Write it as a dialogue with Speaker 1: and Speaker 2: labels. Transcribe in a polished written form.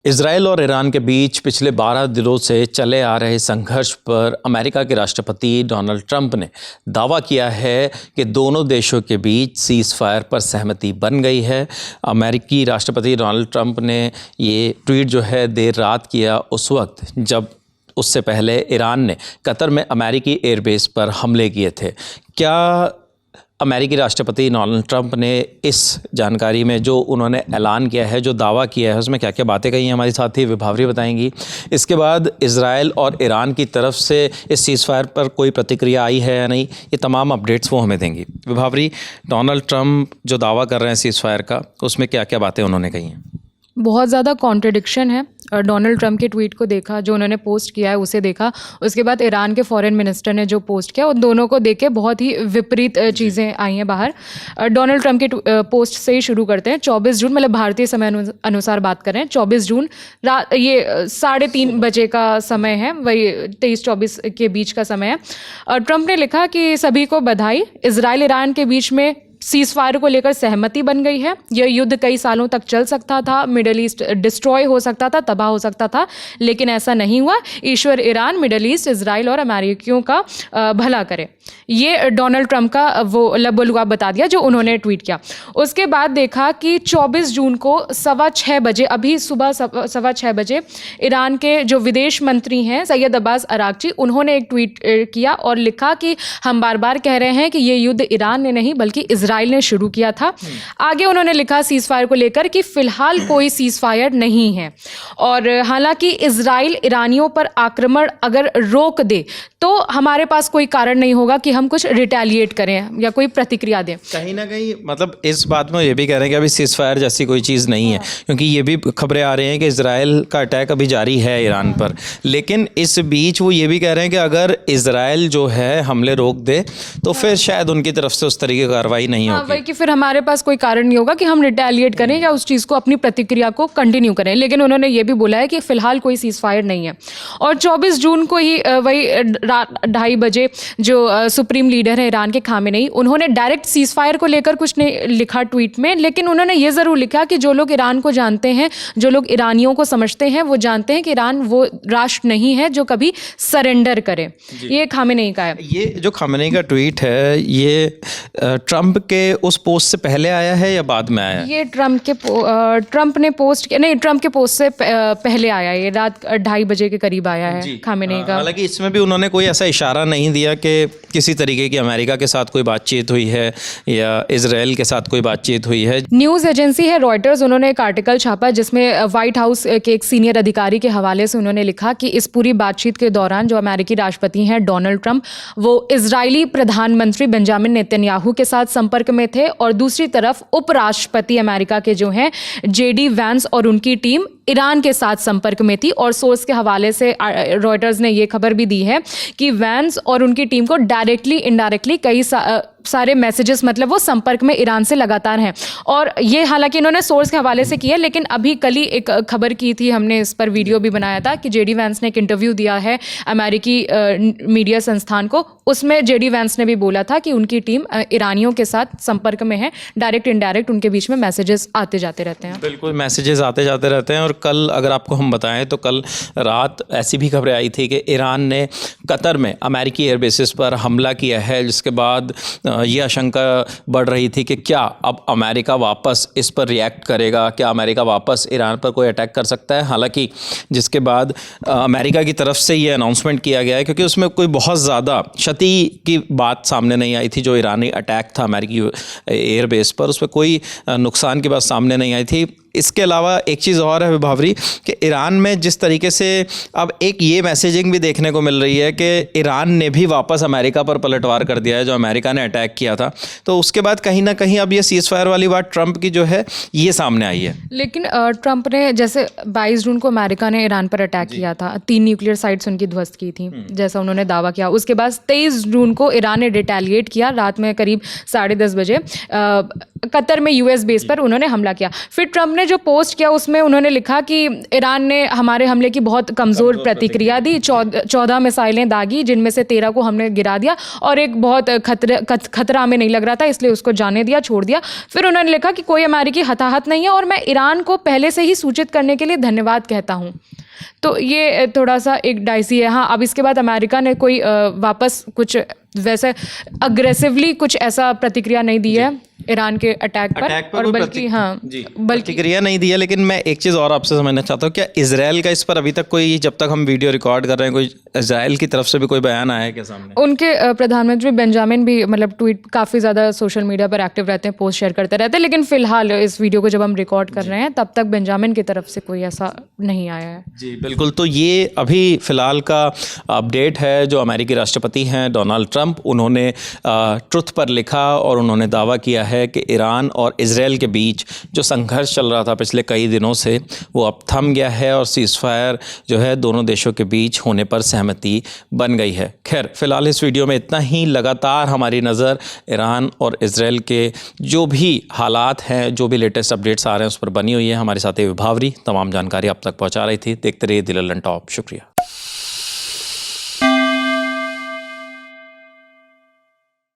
Speaker 1: Israel और Iran के बीच पिछले 12 दिनों से चले आ रहे संघर्ष पर अमेरिका के राष्ट्रपति डोनाल्ड ट्रंप ने दावा किया है कि दोनों देशों के बीच सीज़ फायर पर सहमति बन गई है। अमेरिकी राष्ट्रपति डोनाल्ड ट्रंप ने ये ट्वीट जो है देर रात किया, उस वक्त जब उससे पहले ईरान ने कतर में अमेरिकी एयरबेस पर हमले किए थे। क्या अमेरिकी राष्ट्रपति डोनाल्ड ट्रंप ने इस जानकारी में जो उन्होंने ऐलान किया है, जो दावा किया है, उसमें क्या क्या बातें कही हैं, हमारी साथी विभावरी बताएंगी। इसके बाद इजराइल और ईरान की तरफ से इस सीज़ फायर पर कोई प्रतिक्रिया आई है या नहीं, ये तमाम अपडेट्स वो हमें देंगी। विभावरी, डोनाल्ड ट्रंप जो दावा कर रहे हैं सीज़ फायर का, उसमें क्या क्या बातें उन्होंने कही हैं?
Speaker 2: बहुत ज़्यादा कॉन्ट्रडिक्शन है। डोनाल्ड ट्रंप के ट्वीट को देखा, जो उन्होंने पोस्ट किया है उसे देखा, उसके बाद ईरान के फॉरेन मिनिस्टर ने जो पोस्ट किया, उन दोनों को देख के बहुत ही विपरीत चीज़ें आई हैं बाहर। डोनाल्ड ट्रंप के पोस्ट से ही शुरू करते हैं। 24 जून, मतलब भारतीय समय अनुसार बात करें, 24 जून रात, ये 3:30 बजे का समय है, वही 23-24 के बीच का समय है। ट्रंप ने लिखा कि सभी को बधाई, इजराइल ईरान के बीच में सीज़ फायर को लेकर सहमति बन गई है। यह युद्ध कई सालों तक चल सकता था, मिडल ईस्ट डिस्ट्रॉय हो सकता था, तबाह हो सकता था, लेकिन ऐसा नहीं हुआ। ईश्वर ईरान, मिडल ईस्ट, इजराइल और अमेरिकियों का भला करे। ये डोनाल्ड ट्रंप का वो लबोलुआब बता दिया जो उन्होंने ट्वीट किया। उसके बाद देखा कि 24 जून को 6:15 बजे, अभी सुबह 6:15 बजे, ईरान के जो विदेश मंत्री हैं सैयद अब्बास अरागची, उन्होंने एक ट्वीट किया और लिखा कि हम बार बार कह रहे हैं कि ये युद्ध ईरान ने नहीं बल्कि इजराइल ने शुरू किया था। आगे उन्होंने लिखा सीज़ फायर को लेकर कि फिलहाल कोई सीज़ फायर नहीं है, और हालांकि इजराइल ईरानियों पर आक्रमण अगर रोक दे तो हमारे पास कोई कारण नहीं होगा कि हम कुछ रिटेलिएट करें या कोई प्रतिक्रिया दें।
Speaker 1: कहीं ना कहीं मतलब इस बात में ये भी कह रहे हैं कि अभी सीज़ फायर जैसी कोई चीज़ नहीं है, क्योंकि ये भी खबरें आ रही हैं कि इजराइल का अटैक अभी जारी है ईरान पर। लेकिन इस बीच वो ये भी कह रहे हैं कि अगर इजराइल जो है हमले रोक दे तो फिर शायद उनकी तरफ से उस तरीके की कार्रवाई नहीं होगी।
Speaker 2: वही कि फिर हमारे पास कोई कारण नहीं होगा कि हम रिटेलिएट करें या उस चीज़ को, अपनी प्रतिक्रिया को कंटिन्यू करें। लेकिन उन्होंने ये भी बोला है कि फिलहाल कोई सीज़ फायर नहीं है। और 24 जून को ही वही रात 2:30 बजे जो सुप्रीम लीडर है ईरान के खामेनेई, उन्होंने डायरेक्ट सीज़ फायर को लेकर कुछ नहीं लिखा ट्वीट में, लेकिन उन्होंने ये ज़रूर लिखा कि जो लोग ईरान को जानते हैं, जो लोग ईरानियों को समझते हैं, वो जानते हैं कि ईरान वो राष्ट्र नहीं है जो कभी सरेंडर करे। ये खामेनेई का है।
Speaker 1: ये जो खामेनेई का ट्वीट है, ये ट्रंप के उस पोस्ट से पहले आया है या बाद में आया?
Speaker 2: ये ट्रंप ने पोस्ट किया, नहीं, ट्रंप के पोस्ट से पहले आया। ये रात 2:30 बजे के करीब आया है खामेनेई का।
Speaker 1: हालांकि इसमें भी उन्होंने कोई ऐसा इशारा नहीं दिया कि किसी तरीके की अमेरिका के साथ कोई बातचीत हुई है या इजराइल के साथ कोई बातचीत हुई है।
Speaker 2: न्यूज़ एजेंसी है रॉयटर्स, उन्होंने एक आर्टिकल छापा जिसमें व्हाइट हाउस के एक सीनियर अधिकारी के हवाले से उन्होंने लिखा कि इस पूरी बातचीत के दौरान जो अमेरिकी राष्ट्रपति हैं डोनाल्ड ट्रंप, वो इजरायली प्रधानमंत्री बेंजामिन नेतन्याहू के साथ संपर्क में थे, और दूसरी तरफ उपराष्ट्रपति अमेरिका के जो हैं JD वैंस और उनकी टीम ईरान के साथ संपर्क में थी। और सोर्स के हवाले से रॉयटर्स ने ये खबर भी दी है कि वैंस और उनकी टीम को डायरेक्टली इनडायरेक्टली कई सारे मैसेजेस, मतलब वो संपर्क में ईरान से लगातार हैं। और ये हालांकि इन्होंने सोर्स के हवाले से किया, लेकिन अभी कल ही एक खबर की थी, हमने इस पर वीडियो भी बनाया था कि JD वैंस ने एक इंटरव्यू दिया है अमेरिकी मीडिया संस्थान को। उसमें JD वैंस ने भी बोला था कि उनकी टीम ईरानियों के साथ संपर्क में है, डायरेक्ट इनडायरेक्ट उनके बीच में मैसेजेस आते जाते रहते हैं।
Speaker 1: बिल्कुल, मैसेजेस आते जाते रहते हैं। और कल अगर आपको हम बताएं तो कल रात ऐसी भी खबरें आई थी कि ईरान ने कतर में अमेरिकी एयरबेसिस पर हमला किया है, जिसके बाद ये आशंका बढ़ रही थी कि क्या अब अमेरिका वापस इस पर रिएक्ट करेगा, क्या अमेरिका वापस ईरान पर कोई अटैक कर सकता है। हालांकि जिसके बाद अमेरिका की तरफ से ये अनाउंसमेंट किया गया है, क्योंकि उसमें कोई बहुत ज़्यादा क्षति की बात सामने नहीं आई थी। जो ईरानी अटैक था अमेरिकी एयरबेस पर, उसमें कोई नुकसान की बात सामने नहीं आई थी। इसके अलावा एक चीज़ और है विभावरी, कि ईरान में जिस तरीके से अब एक ये मैसेजिंग भी देखने को मिल रही है कि ईरान ने भी वापस अमेरिका पर पलटवार कर दिया है, जो अमेरिका ने अटैक किया था। तो उसके बाद कहीं ना कहीं अब ये सीज़ फायर वाली बात ट्रंप की जो है ये सामने आई है।
Speaker 2: लेकिन ट्रंप ने, जैसे 22 जून को अमेरिका ने ईरान पर अटैक किया था, 3 न्यूक्लियर साइट्स उनकी ध्वस्त की थी, जैसा उन्होंने दावा किया। उसके बाद 23 जून को ईरान ने रिटेलिएट किया, रात में करीब 10:30 बजे कतर में US बेस पर उन्होंने हमला किया। फिर ट्रंप ने जो पोस्ट किया उसमें उन्होंने लिखा कि ईरान ने हमारे हमले की बहुत कमज़ोर प्रतिक्रिया दी, 14 मिसाइलें दागी जिनमें से 13 को हमने गिरा दिया और एक बहुत खतरा हमें नहीं लग रहा था इसलिए उसको जाने दिया, छोड़ दिया। फिर उन्होंने लिखा कि कोई अमेरिकी हताहत नहीं है और मैं ईरान को पहले से ही सूचित करने के लिए धन्यवाद कहता हूँ। तो ये थोड़ा सा एक डाइसी है। हाँ, अब इसके बाद अमेरिका ने कोई वापस कुछ वैसे अग्रेसिवली कुछ ऐसा प्रतिक्रिया नहीं दी है ईरान के अटैक पर और बल्कि
Speaker 1: प्रतिक्रिया नहीं दी है। लेकिन मैं एक चीज़ और आपसे समझना चाहता हूँ, क्या इजराइल का इस पर अभी तक कोई, जब तक हम वीडियो रिकॉर्ड कर रहे हैं, कोई इजराइल की तरफ से भी कोई बयान आया है क्या सामने?
Speaker 2: उनके प्रधानमंत्री बेंजामिन भी मतलब ट्वीट काफ़ी ज़्यादा सोशल मीडिया पर एक्टिव रहते हैं, पोस्ट शेयर करते रहते हैं, लेकिन फिलहाल इस वीडियो को जब हम रिकॉर्ड कर रहे हैं तब तक बेंजामिन की तरफ से कोई ऐसा नहीं आया है।
Speaker 1: जी बिल्कुल। तो ये अभी फ़िलहाल का अपडेट है जो अमेरिकी राष्ट्रपति हैं डोनाल्ड ट्रंप, उन्होंने ट्रुथ पर लिखा और उन्होंने दावा किया है कि ईरान और इजराइल के बीच जो संघर्ष चल रहा था पिछले कई दिनों से वो अब थम गया है और सीज़फायर जो है दोनों देशों के बीच होने पर सहमति बन गई है। खैर फ़िलहाल इस वीडियो में इतना ही। लगातार हमारी नज़र ईरान और इजराइल के जो भी हालात हैं, जो भी लेटेस्ट अपडेट्स आ रहे हैं उस पर बनी हुई है। हमारे साथ ये विभावरी तमाम जानकारी आप तक पहुँचा रही थी। देखते रहिए दिल ललन टॉप। शुक्रिया।